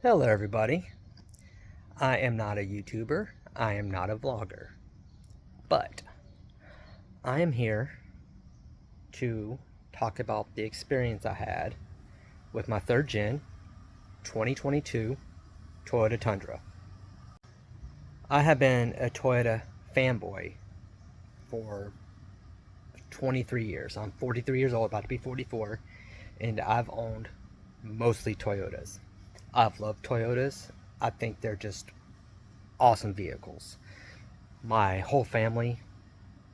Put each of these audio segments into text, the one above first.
Hello everybody. I am not a YouTuber, I am not a vlogger, but I am here to talk about the experience I had with my third gen 2022 Toyota Tundra. I have been a Toyota fanboy for 23 years. I'm 43 years old, about to be 44, and I've owned mostly Toyotas. I've loved Toyotas. I think they're just awesome vehicles. My whole family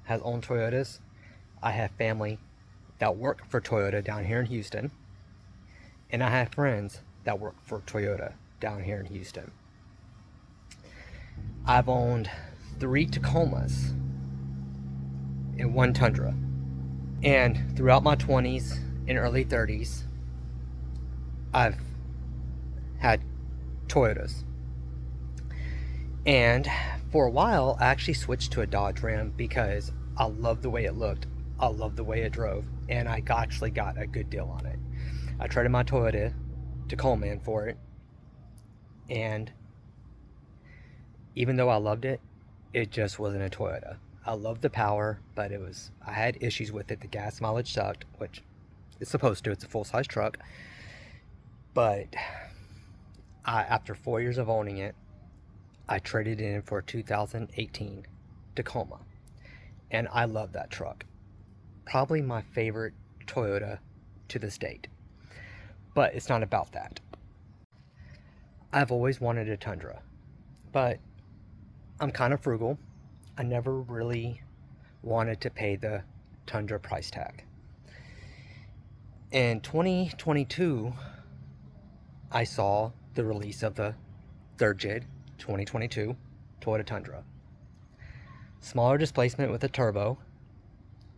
has owned Toyotas. I have family that work for Toyota down here in Houston, and I have friends that work for Toyota down here in Houston. I've owned 3 Tacomas and 1 Tundra, and throughout my 20s and early 30s, I've had Toyotas. And for a while, I actually switched to a Dodge Ram because I loved the way it looked, I loved the way it drove, and I actually got a good deal on it. I traded my Toyota Tacoma in for it, and even though I loved it, it just wasn't a Toyota. I loved the power, but I had issues with it. The gas mileage sucked, which it's supposed to. It's a full-size truck. But after 4 years of owning it, I traded it in for a 2018 Tacoma, and I love that truck. Probably my favorite Toyota to this date. But it's not about that. I've always wanted a Tundra, but I'm kind of frugal. I never really wanted to pay the Tundra price tag. In 2022, I saw the release of the third gen 2022 Toyota Tundra. Smaller displacement with a turbo,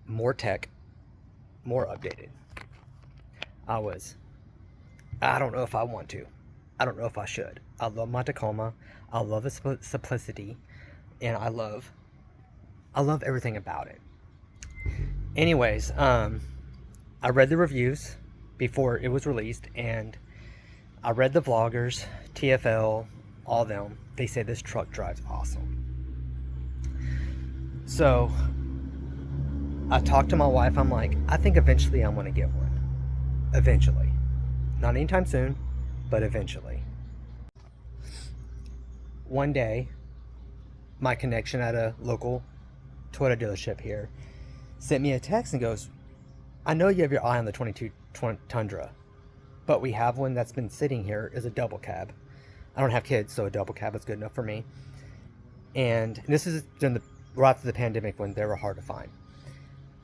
more tech, more updated. I don't know if I want to. I don't know if I should. I love my Tacoma. I love the simplicity, and I love everything about it. Anyways, I read the reviews before it was released, and I read the vloggers, TFL, all them. They say this truck drives awesome. So I talked to my wife. I'm like, I think eventually I'm going to get one. Eventually. Not anytime soon, but eventually. One day, my connection at a local Toyota dealership here sent me a text and goes, I know you have your eye on the 22 Tundra, but we have one that's been sitting here as a double cab. I don't have kids, so a double cab is good enough for me. And this is right after the pandemic when they were hard to find.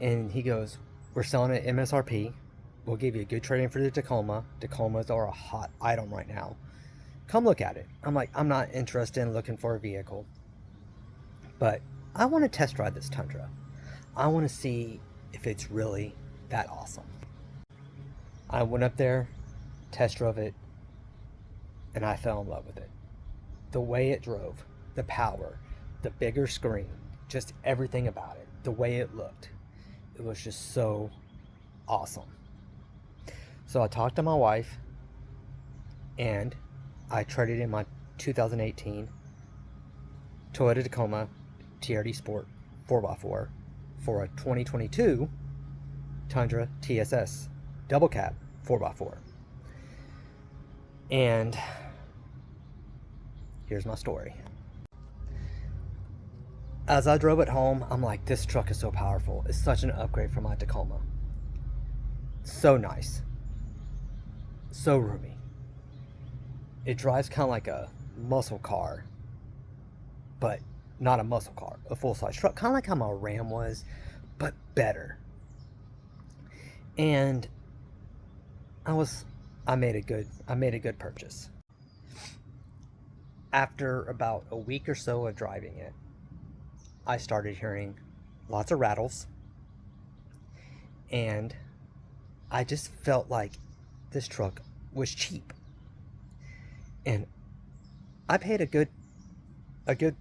And he goes, we're selling it MSRP. We'll give you a good trade-in for the Tacoma. Tacomas are a hot item right now. Come look at it. I'm like, I'm not interested in looking for a vehicle, but I want to test drive this Tundra. I want to see if it's really that awesome. I went up there, test drove it, and I fell in love with it. The way it drove, the power, the bigger screen, just everything about it, the way it looked. It was just so awesome. So I talked to my wife, and I traded in my 2018 Toyota Tacoma TRD Sport 4x4 for a 2022 Tundra TSS double cab 4x4. And here's my story. As I drove it home, I'm like, this truck is so powerful. It's such an upgrade from my Tacoma. So nice. So roomy. It drives kind of like a muscle car, but not a muscle car, a full-size truck. Kind of like how my Ram was, but better. And I made a good purchase. After about a week or so of driving it, I started hearing lots of rattles, and I just felt like this truck was cheap. And I paid a good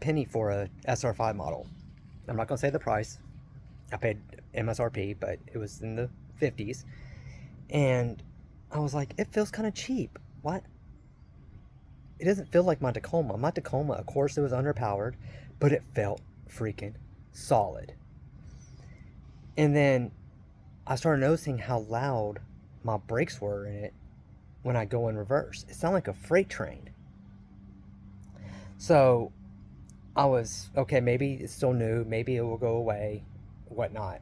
penny for a SR5 model. I'm not going to say the price. I paid MSRP, but it was in the 50s. And I was like, it feels kind of cheap. What? it doesn't feel like my Tacoma. My Tacoma, of course, it was underpowered, but it felt freaking solid. And then I started noticing how loud my brakes were in it when I go in reverse. It sounded like a freight train. So I was, okay, maybe it's still new, maybe it will go away, whatnot.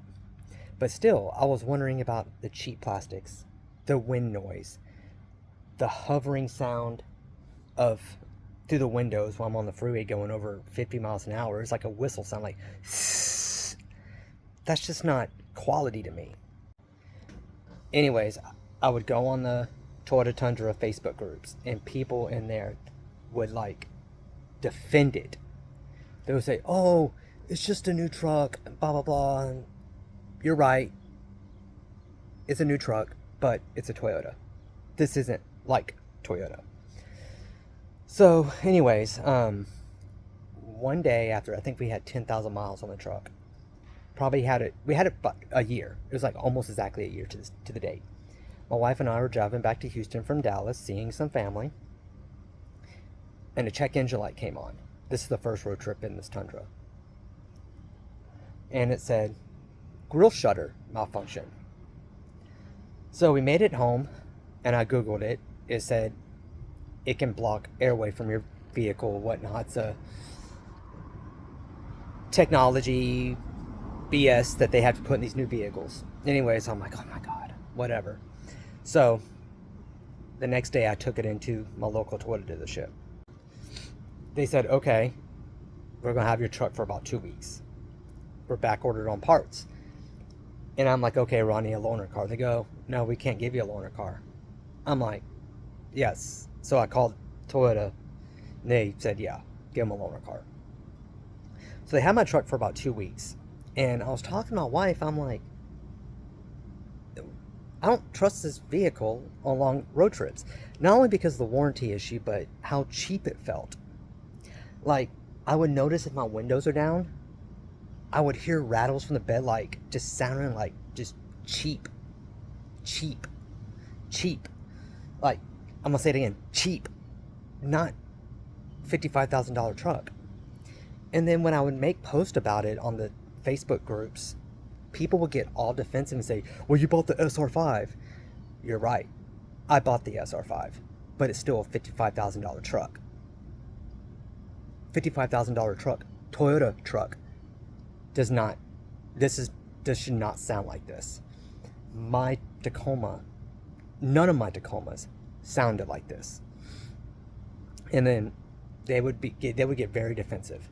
But still, I was wondering about the cheap plastics, the wind noise, the hovering sound of through the windows while I'm on the freeway going over 50 miles an hour. It's like a whistle sound, like that's just not quality to me. Anyways, I would go on the Toyota Tundra Facebook groups, and people in there would like defend it. They would say, "Oh, it's just a new truck, blah blah blah." And you're right. It's a new truck, but it's a Toyota. This isn't like Toyota. So, anyways, one day after, I think we had 10,000 miles on the truck. Probably had it. We had it about a year. It was like almost exactly a year to the date. My wife and I were driving back to Houston from Dallas, seeing some family, and a check engine light came on. This is the first road trip in this Tundra, and it said grill shutter malfunction. So we made it home, and I googled it. It said it can block airway from your vehicle, whatnot. It's a technology BS that they have to put in these new vehicles. Anyways, I'm like, oh my god, whatever. So the next day I took it into my local Toyota dealership. They said, okay, we're gonna have your truck for about 2 weeks. We're back ordered on parts. And I'm like, okay, Ronnie, a loaner car. They go, no, we can't give you a loaner car. I'm like, yes. So I called Toyota, and they said, yeah, give them a loaner car. So they had my truck for about 2 weeks. And I was talking to my wife, I'm like, I don't trust this vehicle on long road trips. Not only because of the warranty issue, but how cheap it felt. Like, I would notice if my windows are down, I would hear rattles from the bed, like, just sounding like just cheap. Like, I'm gonna say it again, cheap. Not $55,000 truck. And then when I would make posts about it on the Facebook groups, people would get all defensive and say, well, you bought the SR5. You're right. I bought the SR5, but it's still a $55,000 truck. $55,000 truck, Toyota truck, this should not sound like this. My Tacoma, none of my Tacomas sounded like this. And then they would get very defensive.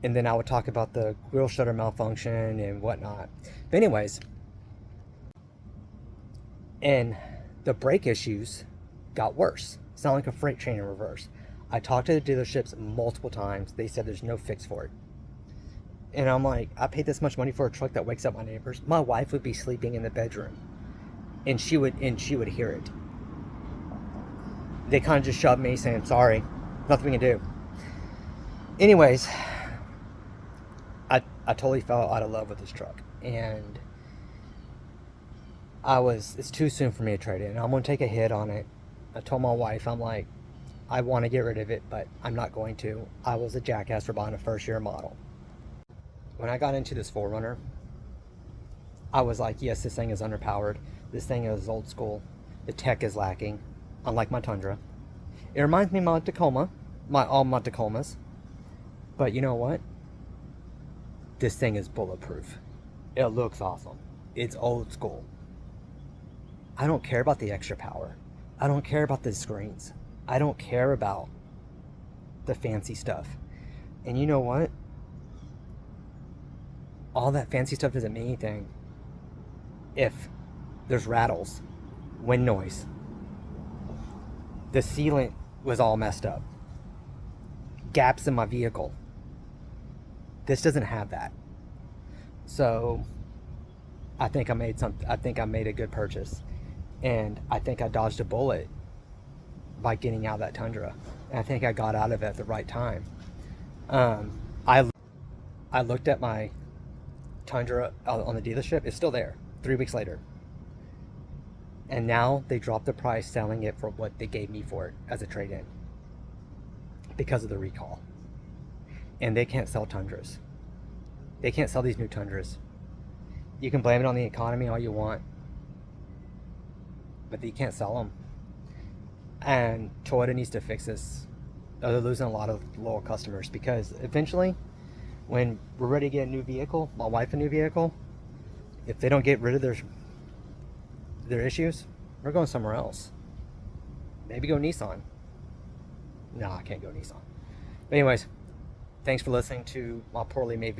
And then I would talk about the grill shutter malfunction and whatnot. But anyways, and the brake issues got worse. Sound like a freight train in reverse. I talked to the dealerships multiple times. They said there's no fix for it. And I'm like, I paid this much money for a truck that wakes up my neighbors. My wife would be sleeping in the bedroom, and she would hear it. They kind of just shoved me, saying, sorry, nothing we can do. Anyways, I totally fell out of love with this truck, and it's too soon for me to trade it, and I'm going to take a hit on it. I told my wife, I'm like, I want to get rid of it, but I'm not going to. I was a jackass for buying a first year model. When I got into this 4Runner, I was like, yes, this thing is underpowered. This thing is old school. The tech is lacking, unlike my Tundra. It reminds me of my Tacoma, all my Tacomas. But you know what? This thing is bulletproof. It looks awesome. It's old school. I don't care about the extra power. I don't care about the screens. I don't care about the fancy stuff. And you know what? All that fancy stuff doesn't mean anything if there's rattles, wind noise. The sealant was all messed up. Gaps in my vehicle. This doesn't have that. So I think I made a good purchase. And I think I dodged a bullet by getting out of that Tundra. And I think I got out of it at the right time. I looked at my Tundra on the dealership. It's still there 3 weeks later. And now they dropped the price, selling it for what they gave me for it as a trade-in. because of the recall. And they can't sell Tundras. They can't sell these new Tundras. You can blame it on the economy all you want, but you can't sell them. And Toyota needs to fix this. They're losing a lot of loyal customers, because eventually, when we're ready to get a new vehicle, my wife a new vehicle, if they don't get rid of their issues, we're going somewhere else. Maybe go Nissan. No, I can't go Nissan. But anyways, thanks for listening to my poorly made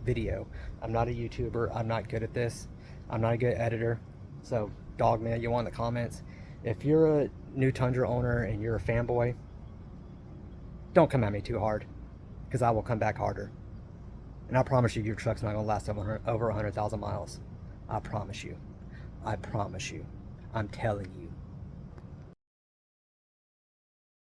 video. I'm not a YouTuber. I'm not good at this. I'm not a good editor. So, dogman, you want in the comments. If you're a new Tundra owner and you're a fanboy, don't come at me too hard, because I will come back harder. And I promise you, your truck's not going to last over 100,000 miles. I promise you. I promise you. I'm telling you.